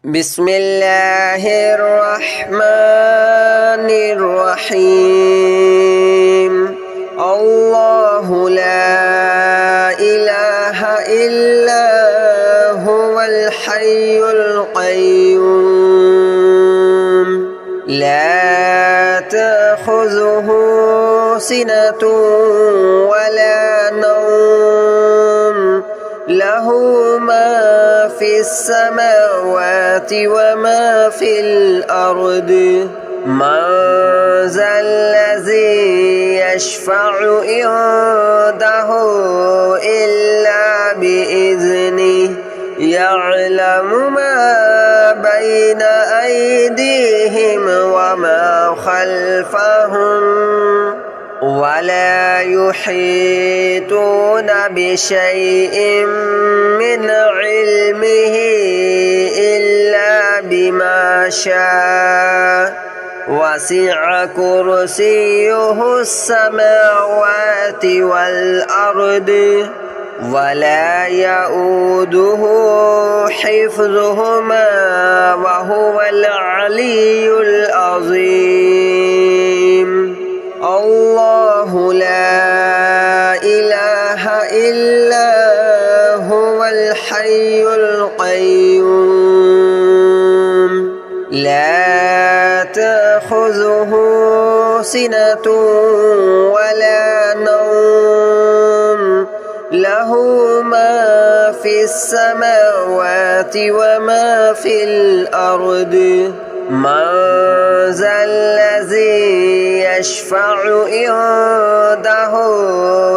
بسم الله الرحمن الرحيم الله لا إله إلا هو الحي القيوم لا تأخذه سنة ولا نوم له ما في السماوات وما في الأرض من ذا الذي يشفع عنده إلا بإذنه يعلم ما بين أيديهم وما خلفهم ولا يحيطون بشيء من علمه إلا بما شاء وسع كرسيه السماوات والأرض ولا يؤوده حفظهما وهو العلي العظيم الله لا إله إلا هو الحي القيوم لا تأخذه سنة ولا نوم له ما في السماوات وما في الأرض من ذا الذي يشفع عنده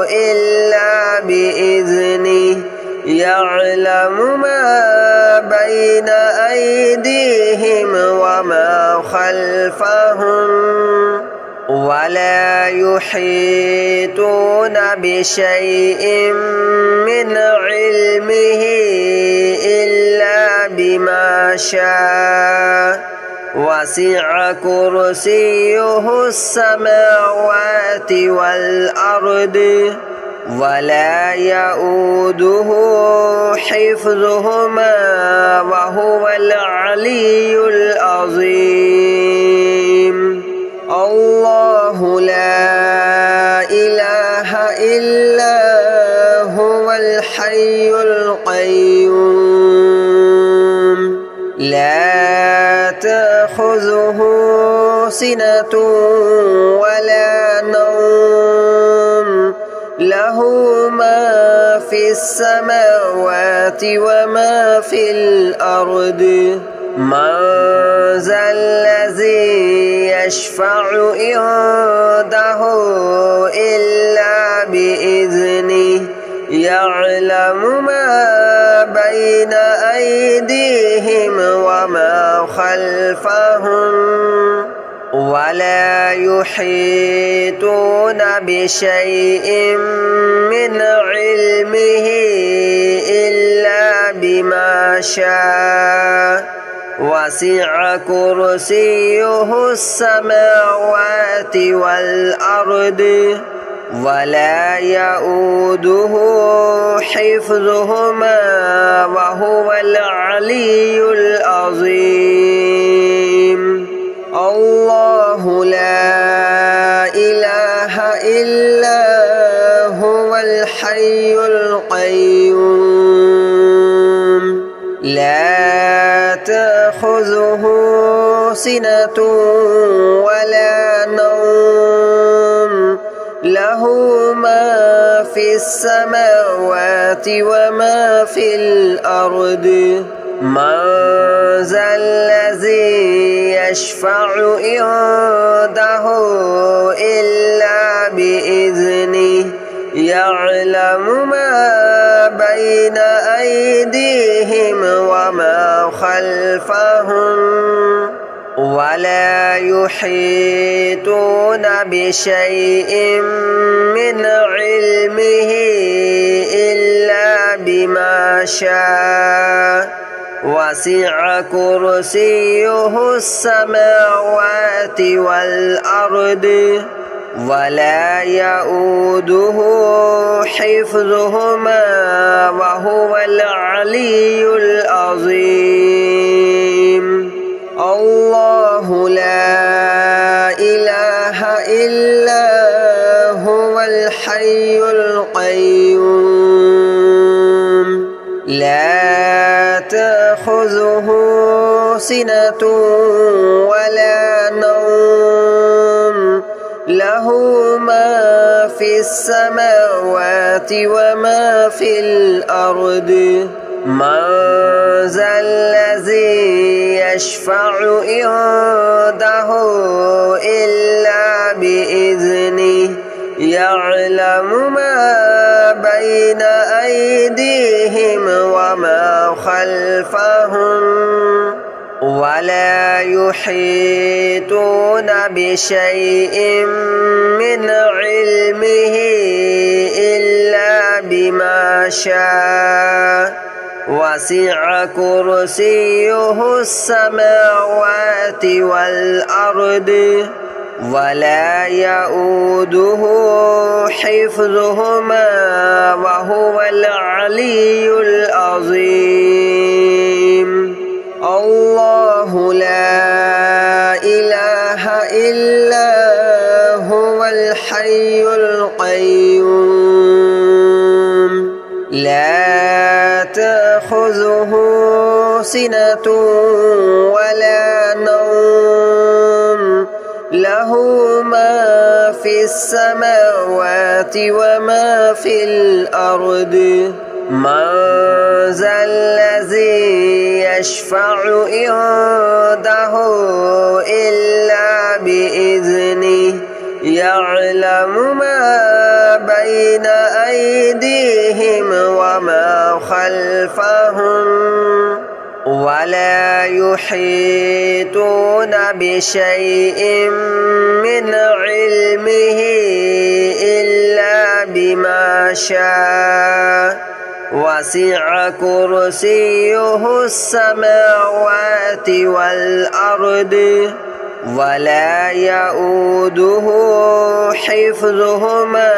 إلا بإذنه يعلم ما بين أيديهم وما خلفهم ولا يحيطون بشيء من علمه إلا بما شاء وسع كرسيه السماوات والأرض ولا يؤوده حفظهما وهو العلي العظيم الله لا إله إلا هو الحي القيوم لا تأخذه سنة ولا نوم له ما في السماوات وما في الأرض من ذا الذي يشفع عنده إلا بإذنه يعلم ما بين أيديهم وما خلفهم ولا يحيطون بشيء من علمه إلا بما شاء وسع كرسيه السماوات والأرض ولا يؤوده حفظهما وهو العلي العظيم الله لا إله إلا هو الحي القيوم لا تأخذه سنة ولا نوم له ما في السماوات وما في الأرض من ذا الذي يشفع عنده إلا بإذنه يعلم ما بين أيديهم وما خلفهم ولا يحيطون بشيء من علمه إلا بما شاء وسع كرسيه السماوات والأرض ولا يؤوده حفظهما وهو العلي العظيم. تأخذه سنة ولا نوم له ما في السماوات وما في الأرض من ذا الذي يشفع عنده إلا بإذنه يعلم ما بين أيديهم وما خلفهم ولا يحيطون بشيء من علمه إلا بما شاء وسع كرسيه السماوات والأرض ولا يؤوده حفظهما وهو العلي العظيم الله لا إله إلا هو الحي القيوم لا تأخذه سنة ولا نوم له ما في السماوات وما في الأرض من ذا الذي يشفع عنده إلا بإذنه يعلم ما بين أيديهم وما خلفهم ولا يحيطون بشيء من علمه إلا بما شاء وسع كرسيه السماوات والأرض ولا يؤوده حفظهما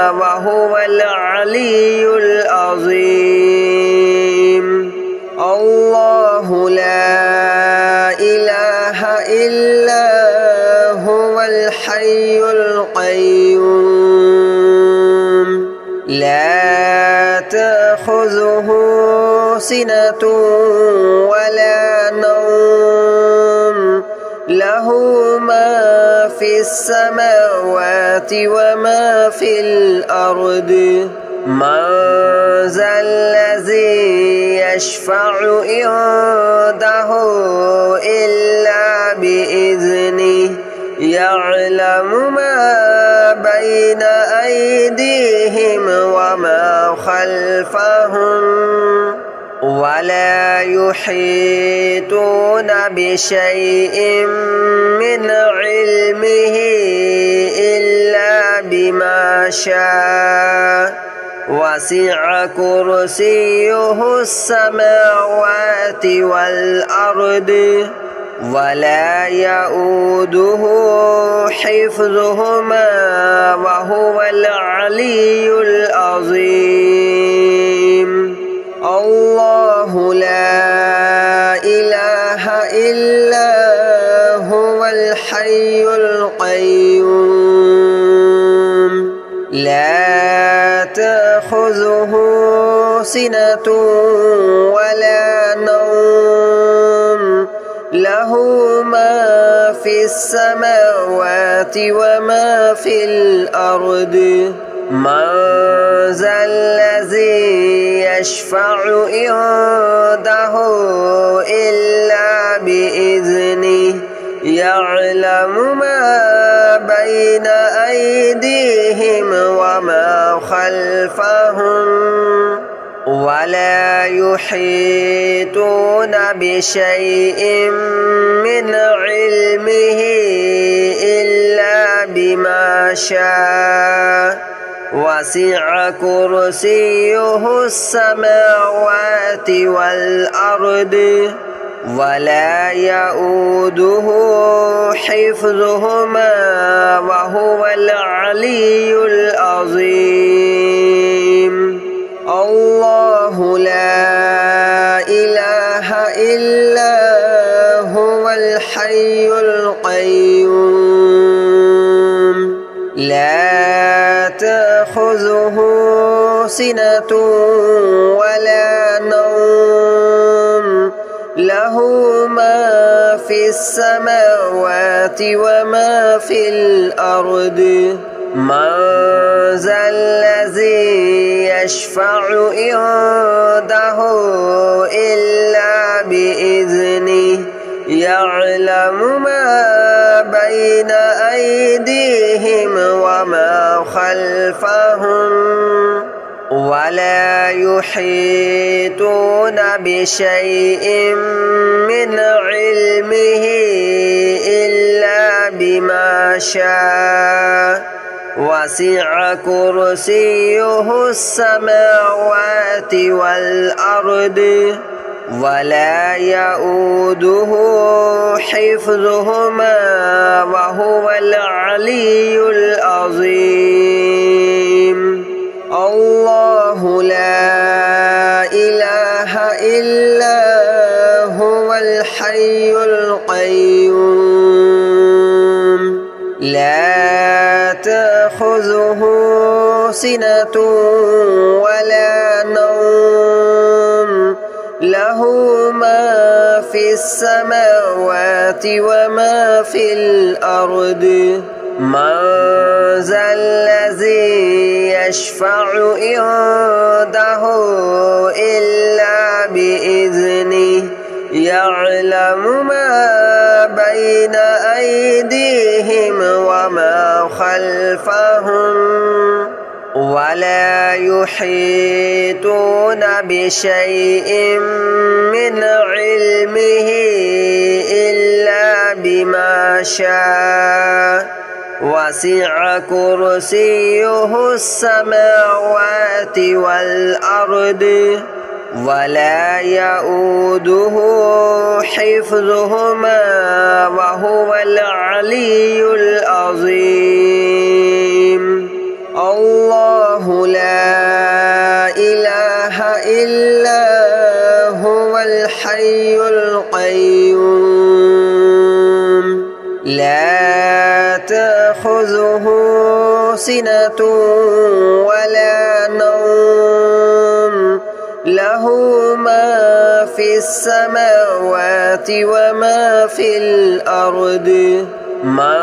وهو العلي العظيم الله لا إله إلا هو الحي القيوم لا تأخذه سنة ولا نوم له ما في السماوات وما في الأرض من ذا الذي يشفع عنده إلا بإذنه يعلم ما بين أيديهم وما خلفهم ولا يحيطون بشيء من علمه إلا بما شاء وسع كرسيه السماوات والأرض ولا يؤوده حفظهما وهو العلي العظيم الله لا إله إلا هو الحي القيوم لا تأخذه سنة ولا نوم له ما في السماوات وما في الأرض من ذا الذي يشفع عنده إلا بإذنه يعلم ما بين أيديهم وما خلفهم ولا يحيطون بشيء من علمه إلا بما شاء وسع كرسيه السماوات والأرض ولا يؤوده حفظهما وهو العلي العظيم الله لا إله إلا هو الحي القيوم لا تأخذه سنة ولا نوم له له ما في السماوات وما في الأرض من ذا الذي يشفع عنده إلا بإذنه يعلم ما بين أيديهم وما خلفهم ولا يحيطون بشيء من علمه إلا بما شاء وسع كرسيه السماوات والأرض ولا يؤوده حفظهما وهو العلي العظيم الله لا إله إلا هو الحي القيوم لا تأخذه سنة ولا نوم له ما في السماوات وما في الأرض من ذا الذي يشفع عنده إلا بإذنه يعلم ما بين أيديهم وما خلفهم ولا يحيطون بشيء من علمه إلا بما شاء وسع كرسيه السماوات والأرض ولا يؤوده حفظهما وهو العلي العظيم الله لا إله إلا هو الحي القيوم لا تأخذه سنة ولا نوم له ما في السماوات وما في الأرض من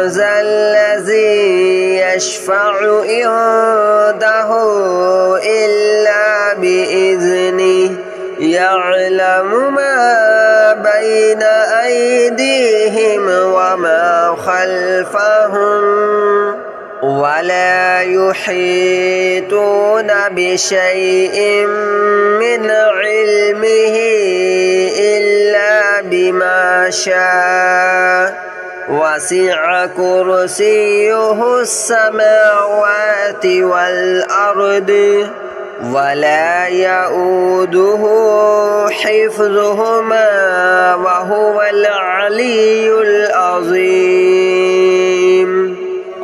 ذا الذي يشفع عنده إلا بإذنه يعلم ما بين أيديهم وما خلفهم ولا يحيطون بشيء من علمه إلا بما شاء وسع كرسيه السماوات والأرض ولا يؤوده حفظهما وهو العلي العظيم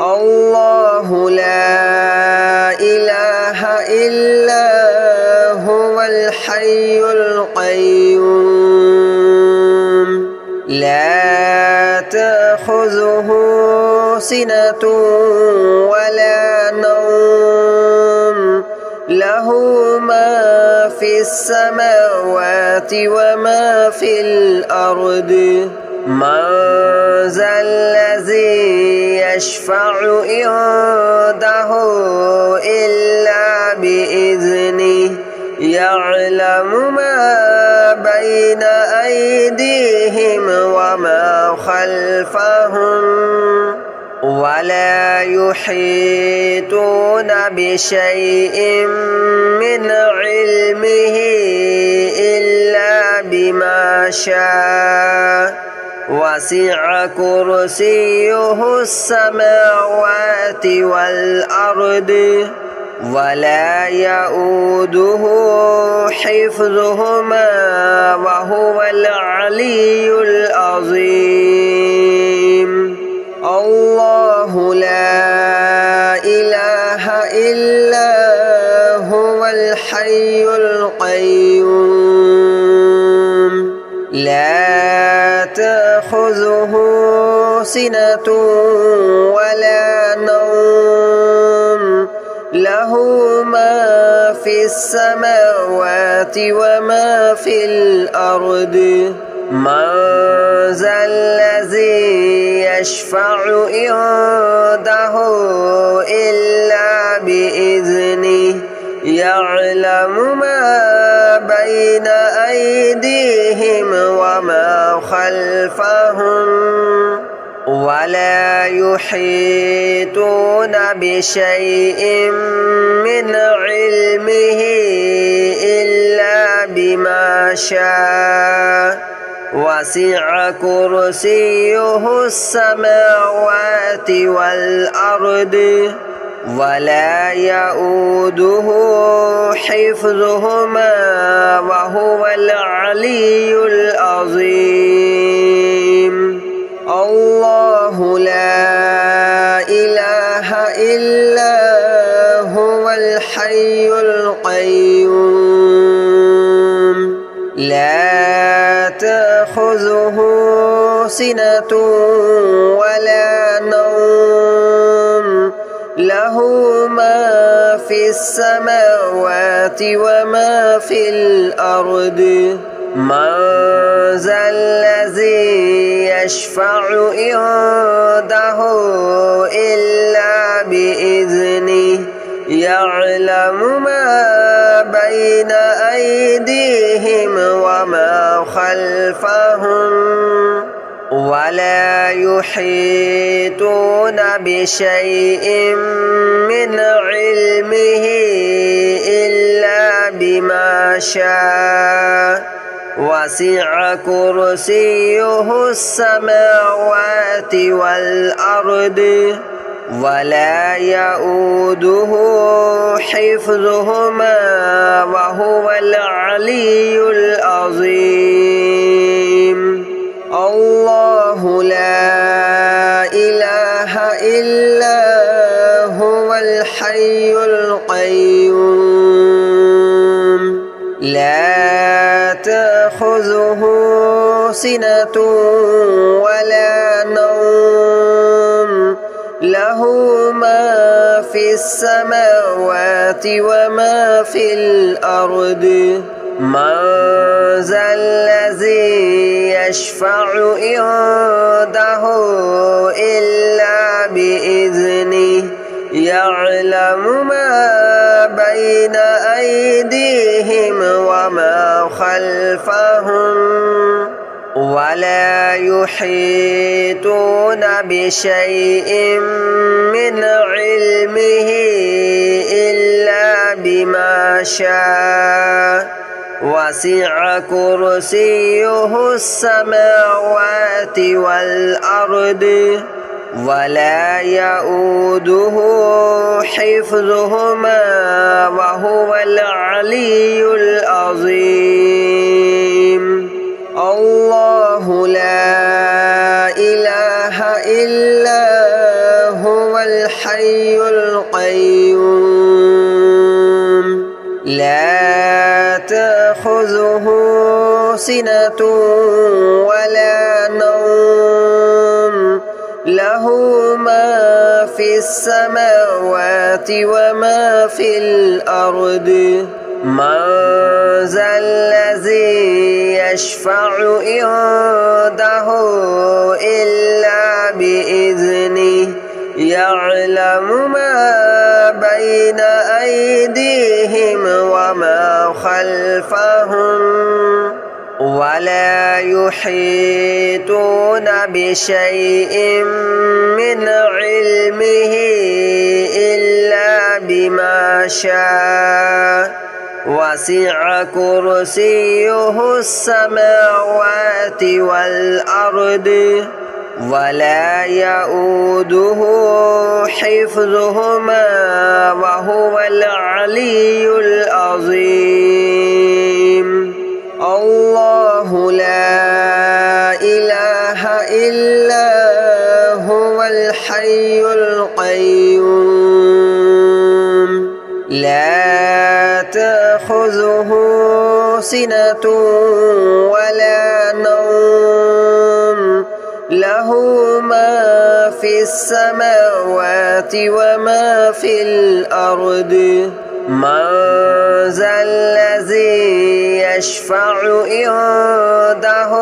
الله لا إله إلا هو الحي القيوم لا تأخذه سنة ولا نوم له ما في السماوات وما في الأرض من ذا الذي يشفع عنده إلا بإذنه يعلم ما بين أيديهم وما خلفهم ولا يحيطون بشيء من علمه إلا بما شاء وسع كرسيه السماوات والأرض ولا يؤوده حفظهما وهو العلي العظيم الله لا إله إلا هو الحي القيوم لا تأخذه سنة ولا نوم له له ما في السماوات وما في الأرض من ذا الذي يشفع عنده إلا بإذنه يعلم ما بين أيديهم وما خلفهم ولا يحيطون بشيء من علمه إلا بما شاء وسع كرسيه السماوات والأرض ولا يؤوده حفظهما وهو العلي العظيم الله لا إله إلا هو الحي القيوم لا تأخذه سنة ولا نوم له ما في السماوات وما في الأرض من ذا الذي يشفع عنده إلا بإذنه يعلم ما بين أيديهم وما خلفهم ولا يحيطون بشيء من علمه إلا بما شاء وسع كرسيه السماوات والأرض ولا يؤوده حفظهما وهو العلي العظيم الله لا إله إلا هو الحي القيوم لا تأخذه سنة ولا نوم له ما في السماوات وما في الأرض من ذا الذي يشفع عنده إلا بإذنه يعلم ما بين أيديهم وما خلفهم ولا يحيطون بشيء من علمه إلا بما شاء وسع كرسيه السماوات والأرض ولا يؤوده حفظهما وهو العلي العظيم الله لا إله إلا هو الحي القيوم لا تأخذه سنة ولا نوم له ما في السماوات وما في الأرض من ذا الذي يشفع عنده إلا بإذنه يعلم ما بين أيديهم وما خلفهم ولا يحيطون بشيء من علمه إلا بما شاء وسع كرسيه السماوات والأرض ولا يؤوده حفظهما وهو العلي العظيم الله لا إله إلا هو الحي القيوم لا تأخذه سنة ولا نوم له ما في السماوات وما في الأرض من ذا الذي يشفع عنده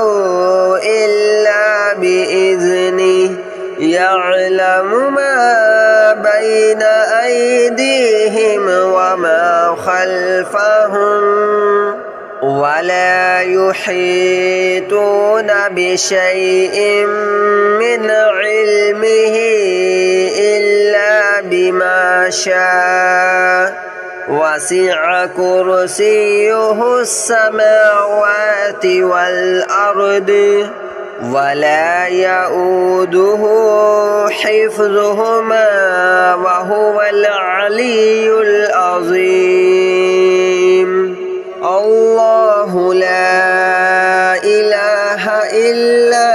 إلا بإذنه يعلم ما بين أيديهم وما خلفهم ولا يحيطون بشيء من علمه إلا بما شاء وسع كرسيه السماوات والأرض ولا يؤوده حفظهما وهو العلي العظيم الله لا إله إلا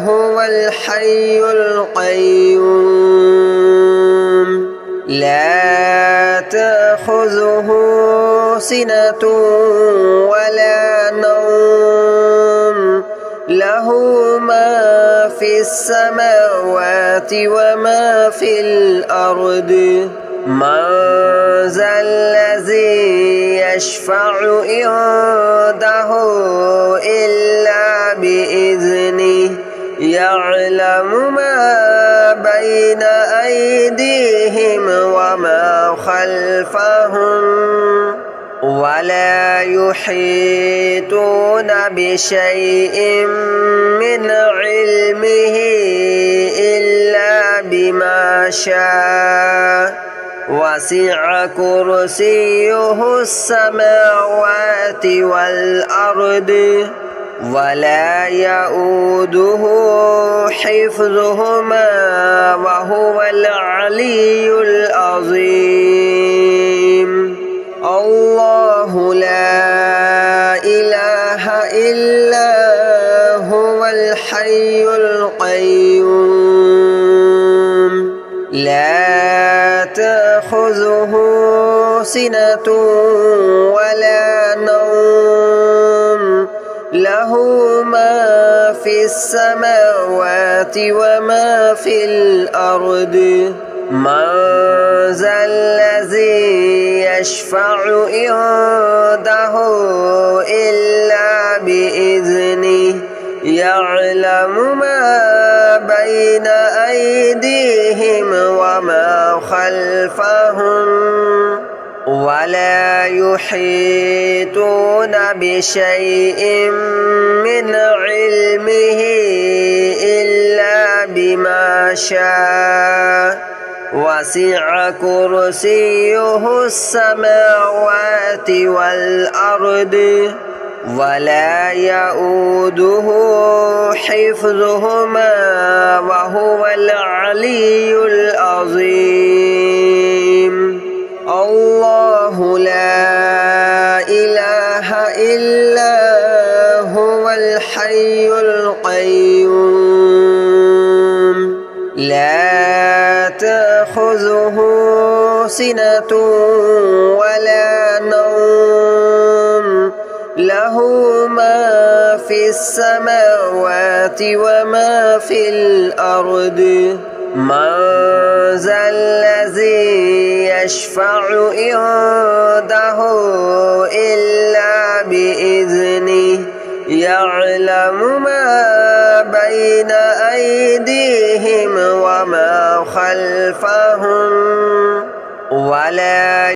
هو الحي القيوم لا تأخذه سنة ولا نوم له ما في السماوات وما في الأرض من ذا الذي يشفع عنده إلا بإذنه يعلم ما بين أيديهم وما خلفهم ولا يحيطون بشيء من علمه إلا بما شاء وسع كرسيه السماوات والأرض ولا يؤوده حفظهما وهو العلي العظيم الله لا إله إلا هو الحي القيوم لا تأخذه سنة ولا نوم له ما في السماوات وما في الأرض من ذا الذي يشفع عنده إلا بإذنه يعلم ما بين أيديهم وما خلفهم ولا يحيطون بشيء من علمه إلا بما شاء وسع كرسيه السماوات والأرض ولا يؤوده حفظهما وهو العلي العظيم الله لا إله إلا هو الحي القيوم لا تأخذه سنة ولا نوم له ما في السماوات وما في الأرض من ذا الذي يشفع عنده إلا بإذنه يعلم ما بين أيديهم وما خلفهم ولا